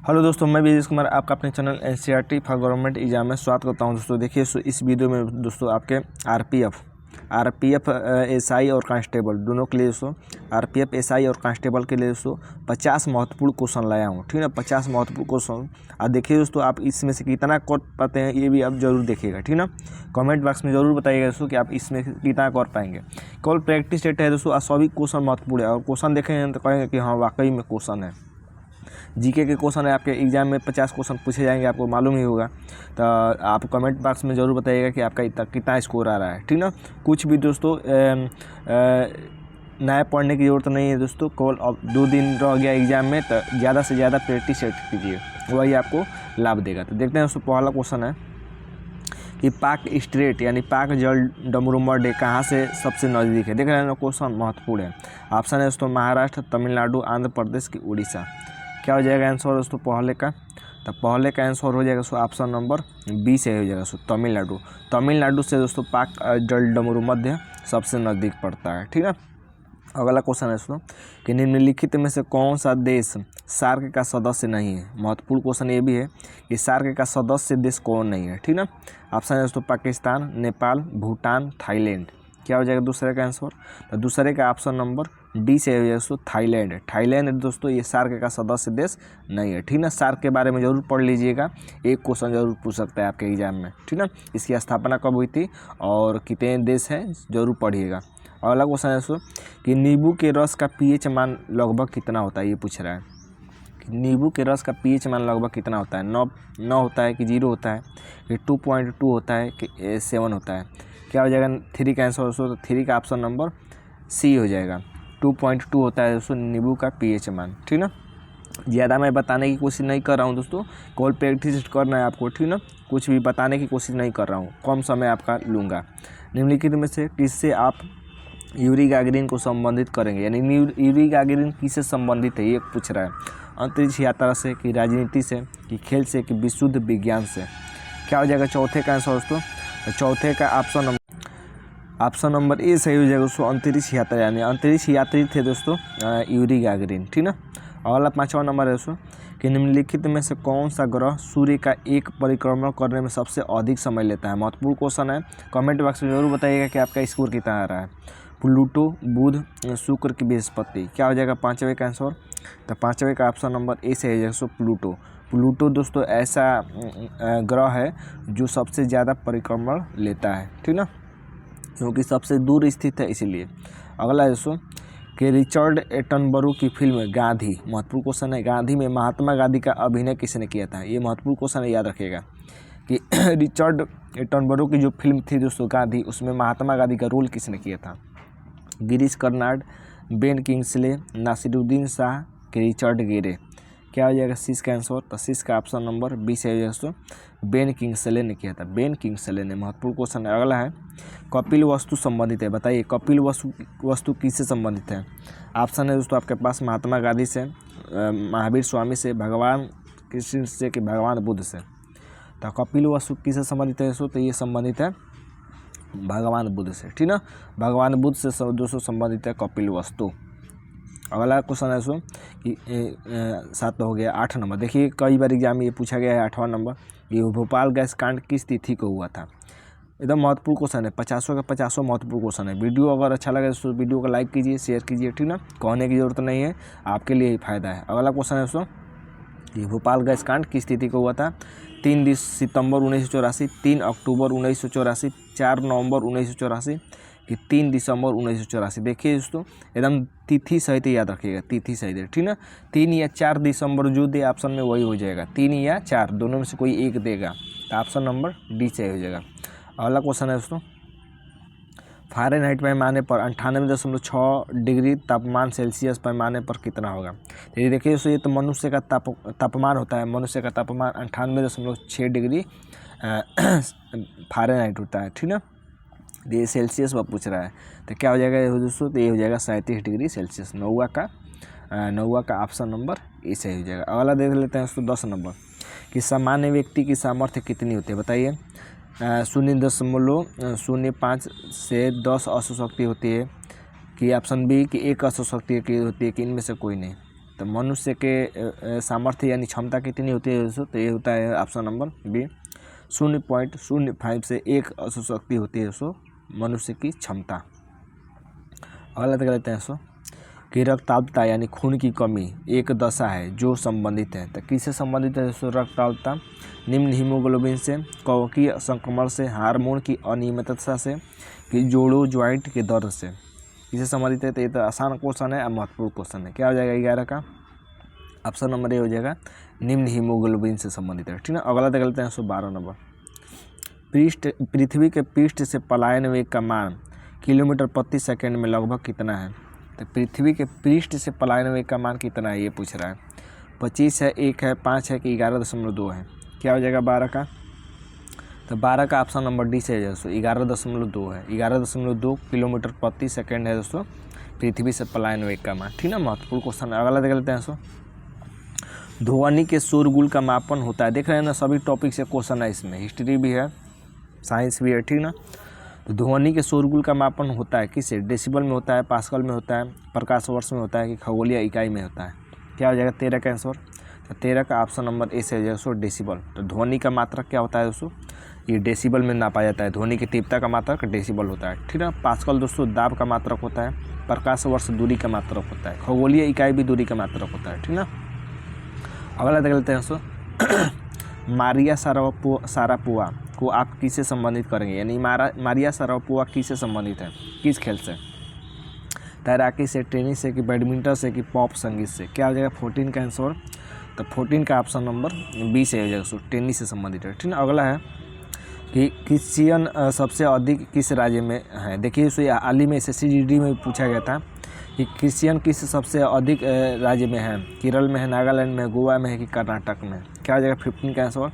Hello दोस्तों, मैं विजेश कुमार आपका अपने channel NCERT for government exam में स्वागत करता हूं। दोस्तों देखिए, इस वीडियो में दोस्तों आपके आरपीएफ एसआई और कांस्टेबल दोनों के लिए दोस्तों आरपीएफ एसआई और कांस्टेबल के लिए दोस्तों 50 महत्वपूर्ण क्वेश्चन लाया हूं। ठीक है ना, 50 महत्वपूर्ण क्वेश्चन। अब देखिए दोस्तों, आप इसमें से कितना कर पाते हैं ये भी आप जरूर देखिएगा। ठीक है ना, कमेंट बॉक्स में जरूर बताइएगा दोस्तों कि आप इसमें कितना कर पाएंगे। केवल प्रैक्टिस सेट है दोस्तों, सभी क्वेश्चन महत्वपूर्ण है और क्वेश्चन देखेंगे तो कहेंगे कि हाँ वाकई में क्वेश्चन है। जीके के क्वेश्चन है, आपके एग्जाम में 50 क्वेश्चन पूछे जाएंगे, आपको मालूम ही होगा। तो आप कमेंट बॉक्स में ज़रूर बताइएगा कि आपका कितना स्कोर आ रहा है। ठीक ना, कुछ भी दोस्तों नया पढ़ने की ज़रूरत नहीं है दोस्तों। केवल अब 2 दिन रह गया एग्जाम में, तो ज़्यादा से ज़्यादा प्रैक्टिस सेट कीजिए, वही आपको लाभ देगा। तो देखते हैं दोस्तों, पहला क्वेश्चन है कि पाक स्ट्रेट यानी पाक जल डमरूमर डे कहाँ से सबसे नज़दीक है। देख रहे हैं, क्वेश्चन महत्वपूर्ण है। ऑप्शन है दोस्तों महाराष्ट्र, तमिलनाडु, आंध्र प्रदेश की उड़ीसा। क्या हो जाएगा आंसर दोस्तों पहले का? तो पहले का आंसर हो जाएगा दोस्तों ऑप्शन नंबर बी से हो जाएगा दोस्तों तमिलनाडु से दोस्तों पाक जल डमरूमध्य सबसे नज़दीक पड़ता है। ठीक है, अगला क्वेश्चन है दोस्तों कि निम्नलिखित में से कौन सा देश सार्क का सदस्य नहीं है। महत्वपूर्ण क्वेश्चन ये भी है कि सार्क का सदस्य देश कौन नहीं है। ठीक ना, ऑप्शन है दोस्तों पाकिस्तान, नेपाल, भूटान, थाईलैंड। क्या हो जाएगा दूसरे का आंसर? तो दूसरे का ऑप्शन नंबर डी से हो जाएगा दोस्तों थाईलैंड दोस्तों ये सार्क का सदस्य देश नहीं है। ठीक ना, सार्क के बारे में जरूर पढ़ लीजिएगा, एक क्वेश्चन जरूर पूछ सकता है आपके एग्जाम में। ठीक ना, इसकी स्थापना कब हुई थी और कितने देश हैं, जरूर पढ़िएगा। अगला क्वेश्चन है दोस्तों कि नींबू के रस का पीएच मान लगभग कितना होता है, ये पूछ रहा है कि नींबू के रस का पीएच मान लगभग कितना होता है। 9 होता है कि 0 होता है कि 2.2 होता है कि 7 होता है। क्या हो जाएगा 3 का आंसर दोस्तों? तो 3 का ऑप्शन नंबर सी हो जाएगा। 2.2 होता है दोस्तों नींबू का पीएच मान। ठीक ना, ज़्यादा मैं बताने की कोशिश नहीं कर रहा हूँ दोस्तों, केवल प्रैक्टिस करना है आपको। ठीक ना, कुछ भी बताने की कोशिश नहीं कर रहा हूँ, कम समय आपका लूँगा। निम्नलिखित में से किससे आप यूरी गागरिन को संबंधित करेंगे, यानी यूरी गागरिन किससे संबंधित है ये पूछ रहा है। अंतरिक्ष यात्रा से, कि राजनीति से, कि खेल से, कि विशुद्ध विज्ञान से। क्या हो जाएगा चौथे का आंसर दोस्तों? तो चौथे का ऑप्शन नंबर ए सही हो जाएगा दोस्तों, अंतरिक्ष यात्रा, यानी अंतरिक्ष यात्री थे दोस्तों यूरी गागरिन। ठीक ना, अगला 5वां नंबर है दोस्तों कि निम्नलिखित में से कौन सा ग्रह सूर्य का एक परिक्रमण करने में सबसे अधिक समय लेता है। महत्वपूर्ण क्वेश्चन है, कमेंट बॉक्स में जरूर बताइएगा कि आपका स्कोर कितना आ रहा है। प्लूटो, बुध, शुक्र की बृहस्पति। क्या हो जाएगा 5वें का आंसर? तो 5वें का ऑप्शन नंबर ए से है दोस्तों प्लूटो दोस्तों ऐसा ग्रह है जो सबसे ज़्यादा परिक्रमण लेता है। ठीक ना, क्योंकि सबसे दूर स्थित है इसलिए। अगला है दोस्तों कि रिचर्ड एटनबरो की फिल्म गांधी, महत्वपूर्ण क्वेश्चन है, गांधी में महात्मा गांधी का अभिनय किसने किया था। ये महत्वपूर्ण क्वेश्चन है, याद रखिएगा कि रिचर्ड एटनबरो की जो फिल्म थी दोस्तों गांधी, उसमें महात्मा गांधी का रोल किसने किया था। गिरीश कर्नाड, बेन किंग्सले, नासिरुद्दीन शाह, कि रिचर्ड गेरे। क्या हो जाएगा 6 का आंसर? तो 6 का ऑप्शन नंबर बी से है दोस्तों बेन किंग्सले ने किया था, बेन किंग्सले ने। महत्वपूर्ण क्वेश्चन है। अगला है कपिल वस्तु संबंधित है, बताइए कपिल वस्तु किससे संबंधित है। ऑप्शन है दोस्तों आपके पास महात्मा गांधी से, महावीर स्वामी से, भगवान कृष्ण से, कि भगवान बुद्ध से। तो कपिल वस्तु किससे संबंधित है दोस्तों? तो ये संबंधित है भगवान बुद्ध से। ठीक ना, भगवान बुद्ध से दोस्तों संबंधित है कपिल वस्तु। अगला क्वेश्चन है दोस्तों कि 7 हो गया। 8 नंबर देखिए, कई बार एग्जाम में ये पूछा गया है 8वां नंबर, ये भोपाल गैस कांड किस तिथि को हुआ था। एकदम महत्वपूर्ण क्वेश्चन है, 50 का 50 महत्वपूर्ण क्वेश्चन है। वीडियो अगर अच्छा लगे तो वीडियो को लाइक कीजिए, शेयर कीजिए। ठीक ना, कहने की जरूरत नहीं है, आपके लिए ही फायदा है। अगला क्वेश्चन है दोस्तों कि भोपाल गैस कांड किस तिथि को हुआ था। 3 सितंबर 1984, 3 अक्टूबर 1984, 4 नवंबर 1984, कि 3 दिसंबर 1984। देखिए दोस्तों, एकदम तिथि सहित याद रखिएगा, तिथि सहित। ठीक ना, 3 या 4 दिसंबर जो दे ऑप्शन में वही हो जाएगा, 3 या 4 दोनों में से कोई एक देगा, तो ऑप्शन नंबर डी से हो जाएगा। अगला क्वेश्चन है दोस्तों फ़ारेनहाइट पैमाने पर 98.6 डिग्री तापमान सेल्सियस पैमाने पर कितना होगा। तो ये देखिए दोस्तों, ये तो मनुष्य का तापमान होता है, मनुष्य का तापमान 98.6 डिग्री फ़ारेनहाइट होता है। ठीक ना, ये सेल्सियस पर पूछ रहा है, तो क्या हो जाएगा दोस्तों? तो ये हो जाएगा 37 डिग्री सेल्सियस। 9वां का ऑप्शन नंबर ए से हो जाएगा। अगला देख लेते हैं दोस्तों 10 नंबर कि सामान्य व्यक्ति की सामर्थ्य कितनी होती है, बताइए। 0.05 से 10 अश्व शक्ति होती है, कि ऑप्शन बी कि 1 अश्व शक्ति की होती है, कि इनमें से कोई नहीं। तो मनुष्य के सामर्थ्य यानी क्षमता कितनी होती है दोस्तों, तो ये होता है ऑप्शन नंबर बी 0.05 से 1 अशुशक्ति होती है दोस्तों मनुष्य की क्षमता। अगला देख लेते हैं दोस्तों कि रक्ताल्पता यानी खून की कमी एक दशा है जो संबंधित है, तो किससे संबंधित है दोस्तों रक्ताल्पता, निम्न हीमोग्लोबिन से, कवकीय संक्रमण से, हार्मोन की अनियमितता से, कि जोड़ों ज्वाइंट के दर्द से, किससे संबंधित है। तो ये तो आसान क्वेश्चन है और महत्वपूर्ण क्वेश्चन है। क्या हो जाएगा 11 का ऑप्शन नंबर ए हो जाएगा, निम्न हीमोग्लोबिन से संबंधित है। ठीक है, अगला देख लेते हैं 112 नंबर, पृथ्वी के पृष्ठ से पलायन वेग का मान किलोमीटर प्रति सेकंड में लगभग कितना है। तो पृथ्वी के पृष्ठ से पलायन वेग का मान कितना है ये पूछ रहा है। 25 है, 1 है, 5 है कि 11.2 है। क्या हो जाएगा 12 का, तो 12 का ऑप्शन नंबर डी से है दोस्तों 11.2 है। 11.2 किलोमीटर प्रति सेकंड है दोस्तों पृथ्वी से पलायन वेग का मान। ठीक ना, महत्वपूर्ण क्वेश्चन। अगला देख लेते हैं दोस्तों, ध्वनि के शोरगुल का मापन होता है। देख रहे हैं ना, सभी टॉपिक से क्वेश्चन है, इसमें हिस्ट्री भी है, साइंस भी है। ठीक ना, तो ध्वनि के शोरगुल का मापन होता है किससे, डेसिबल में होता है, पास्कल में होता है, प्रकाश वर्ष में होता है कि खगोलीय इकाई में होता है। क्या हो जाएगा 13 का आंसर, तो 13 का ऑप्शन नंबर ए से हो जाएगा दोस्तों डेसिबल। तो ध्वनि का मात्रक क्या होता है दोस्तों, ये डेसिबल में नापा जाता है। ध्वनि की तीव्रता का मात्रक डेसिबल होता है। ठीक है, पास्कल दोस्तों दाब का मात्रक होता है, प्रकाश वर्ष दूरी का मात्रक होता है, खगोलीय इकाई भी दूरी का मात्रक होता है। ठीक ना, अगला देख लेते हैं दोस्तों, मारिया शारापोवा को आप किससे संबंधित करेंगे, यानी मारिया शारापोवा किससे संबंधित है, किस खेल से, तैराकी से, टेनिस से, कि बैडमिंटन से, कि पॉप संगीत से। क्या हो जाएगा 14 का आंसर, तो 14 का ऑप्शन नंबर बी से हो जाएगा, टेनिस से संबंधित है। ठीक है, अगला है कि क्रिश्चियन सबसे अधिक किस राज्य में है। देखिए इसे हाल ही में SSCGD में पूछा गया था कि क्रिश्चियन किस सबसे अधिक राज्य में है, केरल में है, नागालैंड में है, गोवा में है कि कर्नाटक में। क्या हो जाएगा 15 का आंसर,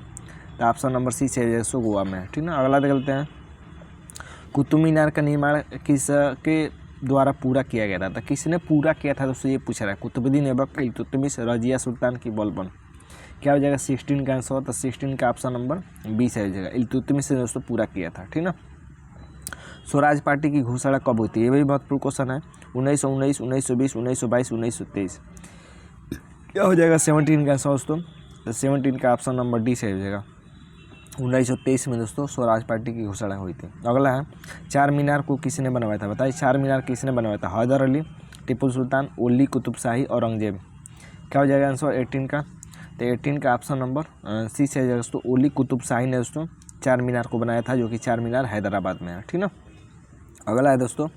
तो ऑप्शन नंबर सी से जैसो गोवा में है। ठीक ना, अगला देख लेते हैं, कुतुब मीनार का निर्माण किसके द्वारा पूरा किया गया था। तो किसने पूरा किया था दोस्तों ये पूछ रहा है, कुतुबुद्दीन ऐबक, इल्तुतमिश, रजिया सुल्तान की बलबन। क्या हो जाएगा 16 का आंसर, तो 16 का ऑप्शन नंबर बी से हो जाएगा, इल्तुतमिश ने दोस्तों पूरा किया था। ठीक ना, स्वराज पार्टी की घोषणा कब हुई थी, ये भी महत्वपूर्ण क्वेश्चन है। 1919, 1920, 1922, 1923। क्या हो जाएगा 17 का आंसर दोस्तों, तो 17 का ऑप्शन नंबर डी से हो जाएगा, 1923 में दोस्तों स्वराज पार्टी की घोषणा हुई थी। अगला है, चार मीनार को किसने बनवाया था, बताइए चार मीनार किसने बनवाया था। हैदर अली, टीपू सुल्तान, ओली कुतुब शाही, औरंगजेब। क्या हो जाएगा आंसर 18 का, तो 18 का ऑप्शन नंबर सी से हो जाएगा दोस्तों, ओली कुतुब शाही ने दोस्तों चार मीनार को बनाया था, जो कि चार मीनार हैदराबाद में है। ठीक ना, अगला है दोस्तों,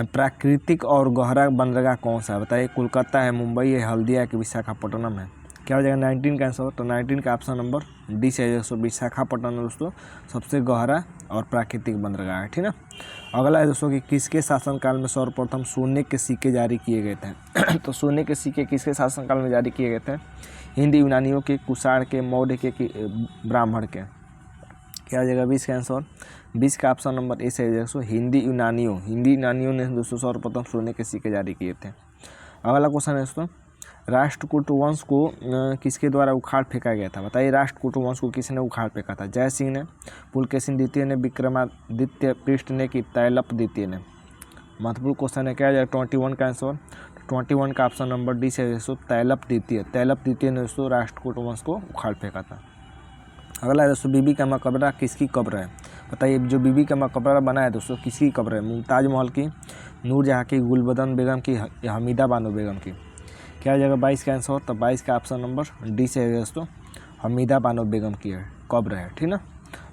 प्राकृतिक और गहरा बंदरगाह कौन सा है, बताइए कोलकाता है, मुंबई है, हल्दिया है कि विशाखापट्टनम है। क्या हो जाएगा 19 का आंसर, तो 19 का ऑप्शन नंबर डी से है, विशाखापट्टनम दोस्तों सबसे गहरा और प्राकृतिक बंदरगाह है। ठीक ना, अगला है दोस्तों कि किसके शासनकाल में सर्वप्रथम सोने के सिक्के जारी किए गए थे। तो सोने के सिक्के किसके शासनकाल में जारी किए गए थे, हिंद यूनानियों के, कुषाण के, मौर्य के कि ब्राह्मण के। क्या हो जाएगा 20 का आंसर, 20 का ऑप्शन नंबर ए से है दोस्तों, हिंदी यूनानियों ने दोस्तों सर्वप्रथम सोने के सिक्के जारी किए थे। अगला क्वेश्चन है दोस्तों, राष्ट्रकूट वंश को किसके द्वारा उखाड़ फेंका गया था, बताइए राष्ट्रकूट वंश को किसने उखाड़ फेंका था। जय सिंह ने, पुलकेशिन द्वितीय ने, विक्रमादित्य पृष्ठ ने कि तैलप द्वितीय ने। महत्वपूर्ण क्वेश्चन है। क्या हो जाएगा 21 का आंसर, 21 का ऑप्शन नंबर डी से दोस्तों तैलप द्वितीय ने दोस्तों राष्ट्रकूट वंश को उखाड़ फेंका था। अगला है दोस्तों, बीबी का मकबरा किसकी कब्र है, बताइए जो बीबी का मकबरा बना है दोस्तों किसकी कब्र है। मुमताज महल की, नूरजहाँ की, गुलबदन बेगम की, हमीदा बानो बेगम की। क्या हो जाएगा 22 का आंसर, तो 22 का ऑप्शन नंबर डी से है दोस्तों, हमीदा बानो बेगम की है कब्र है। ठीक ना,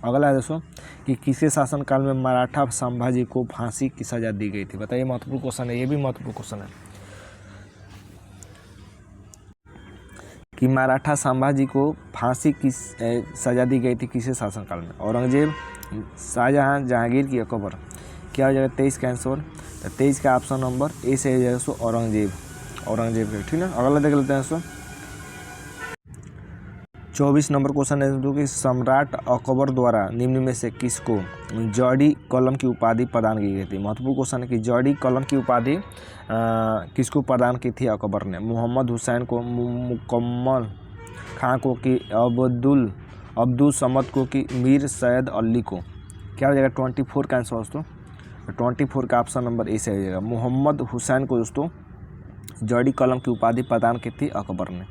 अगला है दोस्तों कि किसके शासनकाल में मराठा संभाजी को फांसी की सजा दी गई थी, बताइए महत्वपूर्ण क्वेश्चन है, ये भी महत्वपूर्ण क्वेश्चन है कि मराठा संभाजी को फांसी की सजा दी गई थी किसके शासनकाल में। औरंगजेब, शाहजहां, जहांगीर की अकबर। क्या हो जाएगा 23 का आंसर, तो 23 का ऑप्शन नंबर ए से हो जाएगा दोस्तों औरंगजेब है। ठीक है, अगला देख लेते हैं दोस्तों 24 नंबर क्वेश्चन है जो कि सम्राट अकबर द्वारा निम्न में से किसको जौहरी कलम की उपाधि प्रदान की गई थी। महत्वपूर्ण क्वेश्चन है कि जौहरी कलम की उपाधि किसको प्रदान की थी अकबर ने। मोहम्मद हुसैन को, मुकम्मल खां को कि अब्दुल समद को कि मीर सैयद अली को। क्या हो जाएगा 24 का आंसर दोस्तों, 24 का ऑप्शन नंबर ए से हो जाएगा। मोहम्मद हुसैन को दोस्तों जड़ी कलम की उपाधि प्रदान की थी अकबर ने।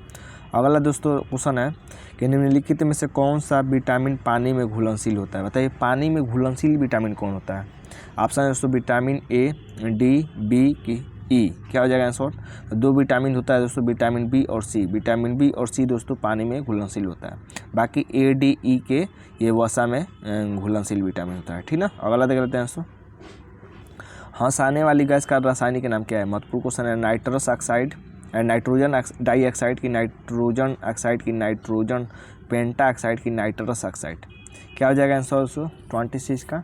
अगला दोस्तों क्वेश्चन है कि निम्नलिखित में से कौन सा विटामिन पानी में घुलनशील होता है। बताइए पानी में घुलनशील विटामिन कौन होता है। ऑप्शन है दोस्तों विटामिन ए, डी, बी की ई। क्या हो जाएगा आंसर। तो 2 विटामिन होता है दोस्तों, विटामिन बी और सी। विटामिन बी और सी दोस्तों पानी में घुलनशील होता है। बाकी ए, डी, ई के ये वसा में घुलनशील विटामिन होता है। ठीक ना। अगला देख लेते हैं दोस्तों, हंसाने वाली गैस का रासायनिक नाम क्या है। महत्वपूर्ण क्वेश्चन है। नाइट्रस ऑक्साइड, नाइट्रोजन डाइऑक्साइड की नाइट्रोजन ऑक्साइड की नाइट्रोजन पेंटा ऑक्साइड की नाइट्रस ऑक्साइड। क्या हो जाएगा आंसर दोस्तों 26 का।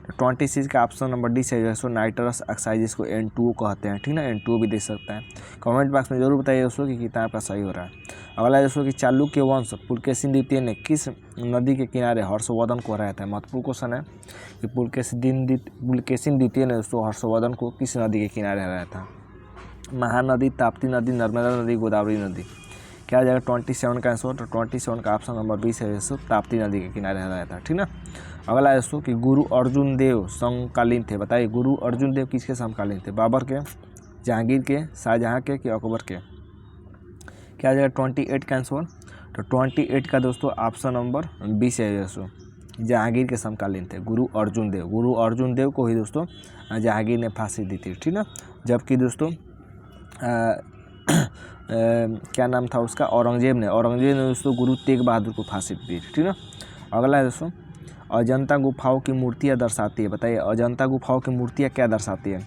तो 26 का ऑप्शन नंबर डी से है। नाइट्रस ऑक्साइड जिसको N2O कहते हैं। ठीक ना, N2O भी दे सकता है। कमेंट बॉक्स में जरूर बताइए दोस्तों कि कितना आपका सही हो रहा है। अगला दोस्तों कि चालुक्य वंश पुलकेशिन द्वितीय ने किस नदी के किनारे हर्षवर्धन को हराया था। महत्वपूर्ण क्वेश्चन है कि पुलकेशिन द्वितीय ने दोस्तों हर्षवर्धन को किस नदी के किनारे हराया था। महानदी, ताप्ती नदी, नर्मदा नदी, गोदावरी नदी। क्या हो जाएगा 27 का आंसर। तो 27 का ऑप्शन नंबर 20 है दोस्तों, ताप्ती नदी के किनारे हराया था। ठीक ना। अगला है दोस्तों कि गुरु अर्जुन देव समकालीन थे। बताइए गुरु अर्जुन देव किसके समकालीन थे। बाबर के, जहांगीर के, शाहजहां के कि अकबर के। क्या हो जाएगा 28 का आंसर। तो 28 का दोस्तों ऑप्शन नंबर 20 है दोस्तों, जहांगीर के समकालीन थे गुरु अर्जुन देव। गुरु अर्जुन देव को ही दोस्तों जहांगीर ने फांसी दी थी। ठीक ना। जबकि दोस्तों क्या नाम था उसका, औरंगजेब ने दोस्तों गुरु तेग बहादुर को फांसी दी। ठीक ना। अगला है दोस्तों, अजंता गुफाओं की मूर्तियाँ दर्शाती है। बताइए अजंता गुफाओं की मूर्तियाँ क्या दर्शाती है।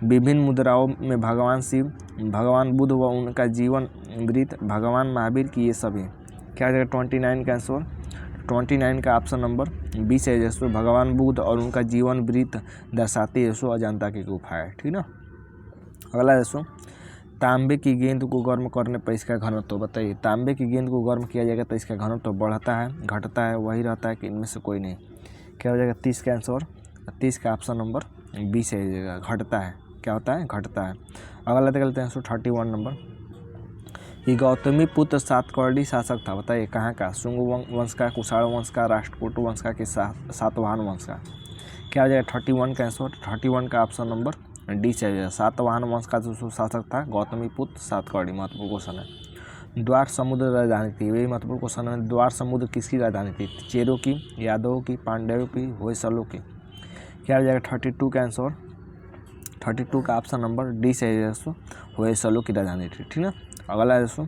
विभिन्न मुद्राओं में भगवान शिव, भगवान बुद्ध व उनका जीवन वृत्त, भगवान महावीर की ये सभी। क्या हो जाएगा 29 का आंसर। 29 का ऑप्शन नंबर 20 है दोस्तों, भगवान बुद्ध और उनका जीवन वृत्त दर्शाती है दोस्तों अजंता की गुफा है। ठीक ना। अगला दोस्तों, तांबे की गेंद को गर्म करने पर इसका घनत्व। बताइए तांबे की गेंद को गर्म किया जाएगा तो इसका घनत्व बढ़ता है, घटता है, वही रहता है कि इनमें से कोई नहीं। क्या हो जाएगा 30 का आंसर। 30 का ऑप्शन नंबर 20 है, घटता है। क्या होता है, घटता है। अगला देख लेते हैं 31 नंबर, ये गौतमी पुत्र सातकर्णी शासक था। बताइए कहाँ का, शुंग वंश का, कुषाण वंश का, राष्ट्रकूट वंश का कि सातवाहन वंश का। क्या हो जाएगा 31 का आंसर। 31 का ऑप्शन नंबर डी से है, सातवाहन वंश का जो शासक था गौतमी पुत्र सातकर्णी। महत्वपूर्ण क्वेश्चन है। द्वार समुद्र राजधानी थी, वही महत्वपूर्ण क्वेश्चन है। द्वार समुद्र किसकी राजधानी थी, चेरों की, यादवों की, पांड्यों की, होयसलों की। क्या हो जाएगा 32 का आंसर। 32 का ऑप्शन नंबर डी से है दोस्तों, होयसलों की राजधानी थी। ठीक ना। अगला है दोस्तों,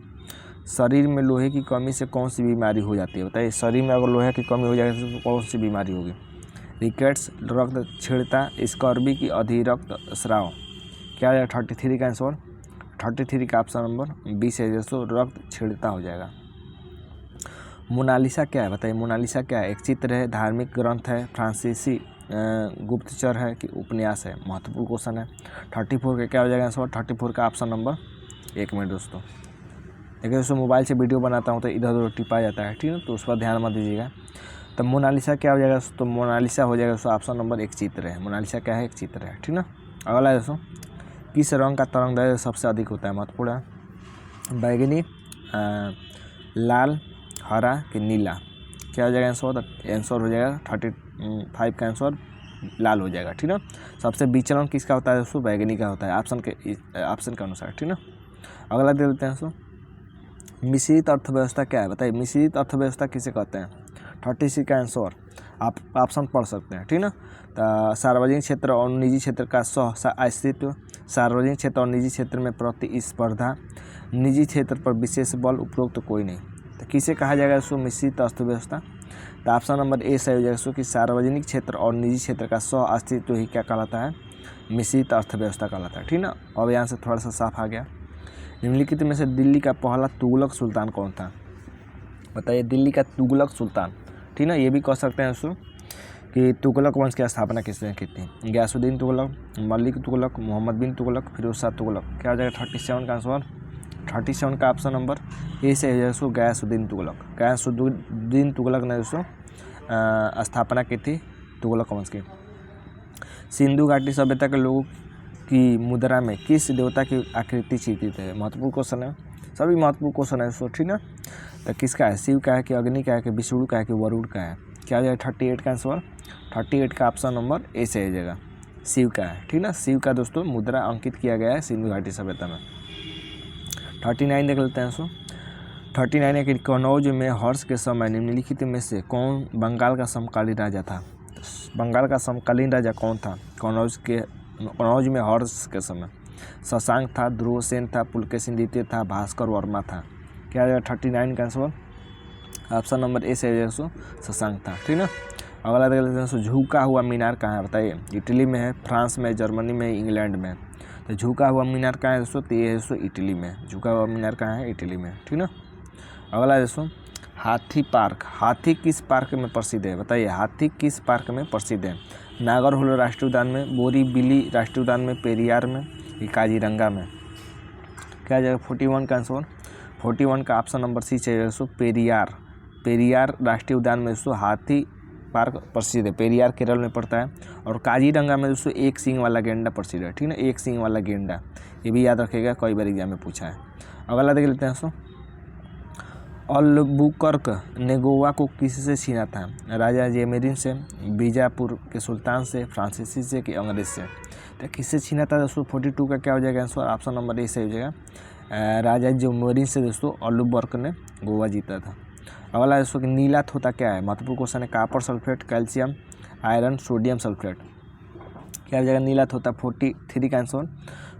शरीर में लोहे की कमी से कौन सी बीमारी हो जाती है। बताइए शरीर में अगर लोहे की कमी हो जाएगी तो कौन सी बीमारी होगी। रिकेट्स, रक्त छीड़ता, स्कर्वी की अधिरक्त स्राव। क्या हो जाएगा 33 का आंसर। 33 का ऑप्शन नंबर 20 है दोस्तों, रक्त छीड़ता हो जाएगा। मोनालिसा क्या है। बताइए मोनालिसा क्या है। एक चित्र है, धार्मिक ग्रंथ है, फ्रांसीसी गुप्तचर है कि उपन्यास है। महत्वपूर्ण क्वेश्चन है। 34 का क्या हो जाएगा आंसर। 34 का ऑप्शन नंबर 1 मिनट दोस्तों। देखिए दोस्तों मोबाइल से वीडियो बनाता हूँ तो इधर उधर टिपा जाता है। ठीक है, तो उस पर ध्यान मत दीजिएगा। तो मोनालिसा क्या हो जाएगा। तो मोनालिसा हो जाएगा दोस्तों ऑप्शन नंबर 1 चित्र है। मोनालिसा क्या है, एक चित्र है। ठीक ना। अगला है दोस्तों, किस रंग का तरंगदैर्घ्य सबसे अधिक होता है। महत्वपूर्ण है। बैगनी, लाल, हरा कि नीला। क्या हो जाएगा आंसर। आंसर हो जाएगा 35 का आंसर लाल हो जाएगा। ठीक ना। सबसे विचलन किसका होता है दोस्तों, बैगनी का होता है ऑप्शन के अनुसार। ठीक ना। अगला दे देते हैं दोस्तों, मिश्रित अर्थव्यवस्था क्या है। बताइए मिश्रित अर्थव्यवस्था किसे कहते हैं। 36 का आंसर आप ऑप्शन पढ़ सकते हैं। ठीक ना। तो सार्वजनिक क्षेत्र और निजी क्षेत्र का सह अस्तित्व, सार्वजनिक क्षेत्र और निजी क्षेत्र में प्रतिस्पर्धा, निजी क्षेत्र पर विशेष बल, उपरोक्त कोई नहीं। तो किसे कहा जाएगा दोस्तों मिश्रित अर्थव्यवस्था। तो ऑप्शन नंबर ए सही हो जाएगा दोस्तों कि सार्वजनिक क्षेत्र और निजी क्षेत्र का सह अस्तित्व ही क्या कहलाता है, मिश्रित अर्थव्यवस्था कहलाता है। ठीक ना। अब यहाँ से थोड़ा सा साफ आ गया। निम्नलिखित में से दिल्ली का पहला तुगलक सुल्तान कौन था। बताइए दिल्ली का तुगलक सुल्तान। ठीक ना। ये भी कह सकते हैं दोस्तों कि तुगलक वंश की स्थापना किसने की थी। गयासुद्दीन तुगलक, मलिक तुगलक, मोहम्मद बिन तुगलक, फिरोज शाह तुगलक। क्या हो जाएगा 37 का आंसर। 37 का ऑप्शन नंबर ए से है दोस्तों, गयासुद्दीन तुगलक। गयासुद्दीन तुगलक ने दोस्तों स्थापना की थी तुगलक वंश की। सिंधु घाटी सभ्यता के लोगों की मुद्रा में किस देवता की आकृति चित्रित है। महत्वपूर्ण क्वेश्चन है, सभी महत्वपूर्ण क्वेश्चन है दोस्तों। ठीक ना। तो किसका है, शिव का है कि अग्नि का है कि विष्णु का है कि वरुण का है। क्या हो जाएगा 38 का आंसर। 38 का ऑप्शन नंबर ए से आ जाएगा, शिव का है। ठीक ना। शिव का दोस्तों मुद्रा अंकित किया गया है सिंधु घाटी सभ्यता में। 39 देख लेते हैं दोस्तों। 39 है कि कनौज में हर्ष के समय निम्नलिखित में से कौन बंगाल का समकालीन राजा था। बंगाल का समकालीन राजा कौन था कनौज में हर्ष के समय? शशांक था, ध्रुवसेन था, पुलकेशिन द्वितीय था, भास्कर वर्मा था। क्या आ जाएगा 39 का आंसर? ऑप्शन नंबर ए से दोस्तों शशांक था। ठीक ना। अगला देख लेते हैं दोस्तों, झुका हुआ मीनार कहाँ है बताइए? इटली में है, फ्रांस में, जर्मनी में, इंग्लैंड में। तो झुका हुआ मीनार कहाँ है दोस्तों? तो ये है दोस्तों इटली में। झुका हुआ मीनार कहाँ है? इटली में। ठीक ना। अगला दोस्तों, हाथी पार्क। हाथी किस पार्क में प्रसिद्ध है बताइए? हाथी किस पार्क में प्रसिद्ध है? नागरहोल राष्ट्रीय उद्यान में, बोरीबिली राष्ट्रीय उद्यान में, पेरियार में, काजीरंगा में। क्या जाएगा 41 का आंसर? 41 का ऑप्शन नंबर सी चाहिए दोस्तों पेरियार राष्ट्रीय उद्यान में दोस्तों हाथी पार्क प्रसिद्ध है। पेरियार केरल में पड़ता है। और काजीरंगा में दोस्तों एक सींग वाला गेंडा प्रसिद्ध है। ठीक ना, एक सींग वाला गेंडा, ये भी याद रखिएगा, कई बार एग्जाम में पूछा है। अगला देख लेते हैं दोस्तों, अल्बुकर्क ने गोवा को किससे छीना था? राजा जेमेरिन से, बीजापुर के सुल्तान से, फ्रांसीसी से कि अंग्रेज से? तो किससे छीना था दोस्तों? 42 का क्या हो जाएगा आंसर? ऑप्शन नंबर ए से हो जाएगा राजा जेमेरिन से दोस्तों अल्बुकर्क ने गोवा जीता था। अगला दोस्तों कि नीलाथ होता क्या है? महत्वपूर्ण क्वेश्चन है। Copper sulphate, calcium, iron, sodium sulphate. क्या हो जाएगा नीलाथ होता? 43 का आंसर?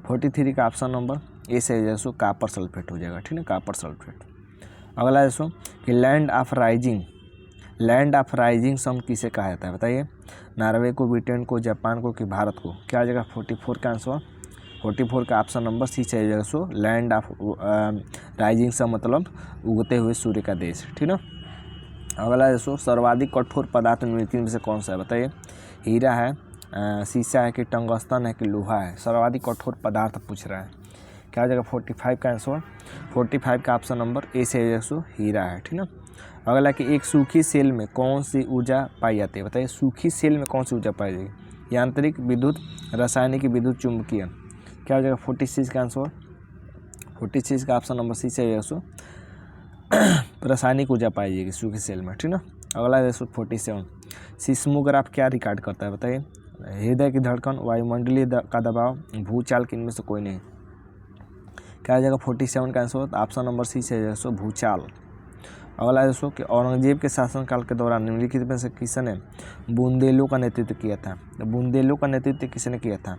43 का ऑप्शन नंबर ए से हो जाएगा कॉपर सल्फेट हो जाएगा। ठीक है, कॉपर सल्फेट। अगला दोस्तों कि लैंड ऑफ राइजिंग सन किसे कहा जाता है बताइए? नॉर्वे को, ब्रिटेन को, जापान को कि भारत को? क्या आ जाएगा 44 का आंसर? 44 का ऑप्शन नंबर सी चाहिए जाएगा so land of rising sun मतलब उगते हुए सूर्य का देश। ठीक ना। अगला दोस्तों, सर्वाधिक कठोर पदार्थ निम्नलिखित में से कौन सा है बताइए? हीरा है, शीशा है कि टंगस्टन है कि लोहा है? सर्वाधिक कठोर पदार्थ पूछ रहा है। क्या हो जाएगा 45 का आंसर? 45 का ऑप्शन नंबर ए से हीरा है। ठीक ना। अगला कि एक सूखी सेल में कौन सी ऊर्जा पाई जाती है बताइए? सूखी सेल में कौन सी ऊर्जा पाई जाएगी? यांत्रिक, विद्युत, रासायनिक, विद्युत चुंबकीय? क्या हो जाएगा 46 का आंसर? 46 का ऑप्शन नंबर सी से रासायनिक ऊर्जा पाई जाएगी सूखी सेल में। ठीक ना। अगला है 47, सिस्मोग्राफ क्या रिकॉर्ड करता है बताइए? हृदय की धड़कन, वायुमंडलीय का दबाव, भूचाल, किनमें से कोई नहीं? क्या आ जाएगा 47 का आंसर? ऑप्शन नंबर सी से भूचाल। अगला है दोस्तों कि औरंगजेब के शासनकाल के दौरान निम्नलिखित में से किसने बुंदेलों का नेतृत्व किया था? बुंदेलों का नेतृत्व किसने किया था?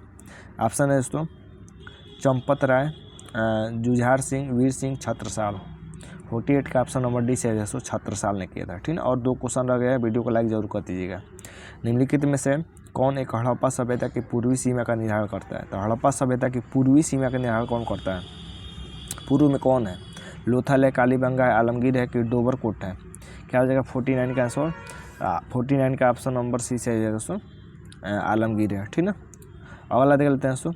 ऑप्शन है दोस्तों चंपत राय, जुझार सिंह, वीर सिंह, छत्रसाल। 48 का ऑप्शन नंबर डी से छत्रसाल ने किया था। ठीक है। और 2 क्वेश्चन रह गया है, वीडियो को लाइक जरूर कर दीजिएगा। निम्नलिखित में से कौन एक हड़प्पा सभ्यता की पूर्वी सीमा का निर्धारण करता है? तो हड़प्पा सभ्यता की पूर्वी सीमा का निर्धारण कौन करता है? पूर्व में कौन है? लोथल है, कालीबंगा है, आलमगीर है कि डोबरकोट है? क्या हो जाएगा 49 का आंसर? 49 का ऑप्शन नंबर सी से है दोस्तों आलमगीर है। ठीक ना। अगला देख लेते हैं दोस्तों,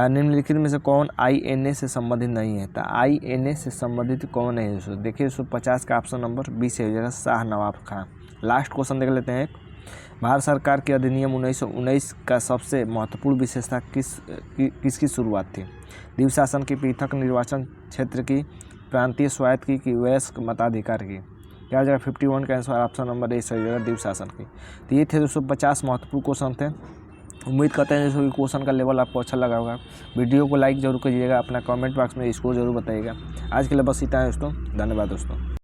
निम्नलिखित में से कौन INA से संबंधित नहीं है? तो INA से संबंधित कौन है दोस्तों? देखिए 150 का ऑप्शन नंबर बी से हो जाएगा शाह नवाब खां। लास्ट क्वेश्चन देख लेते हैं। भारत सरकार के अधिनियम 1919 का सबसे महत्वपूर्ण विशेषता किसकी शुरुआत थी? द्वीप शासन की, पृथक निर्वाचन क्षेत्र की, प्रांतीय स्वायत्त की वयस्क मताधिकार की? क्या हो जाएगा 51 का आंसर? ऑप्शन नंबर ए सही होगा द्वीप शासन की। तो ये थे 250 महत्वपूर्ण क्वेश्चन थे। उम्मीद करते हैं कि क्वेश्चन का लेवल आपको अच्छा लगा होगा। वीडियो को लाइक जरूर कीजिएगा, अपना कमेंट बॉक्स में स्कोर जरूर बताइएगा। आज के लिए बस इतना है दोस्तों, धन्यवाद दोस्तों।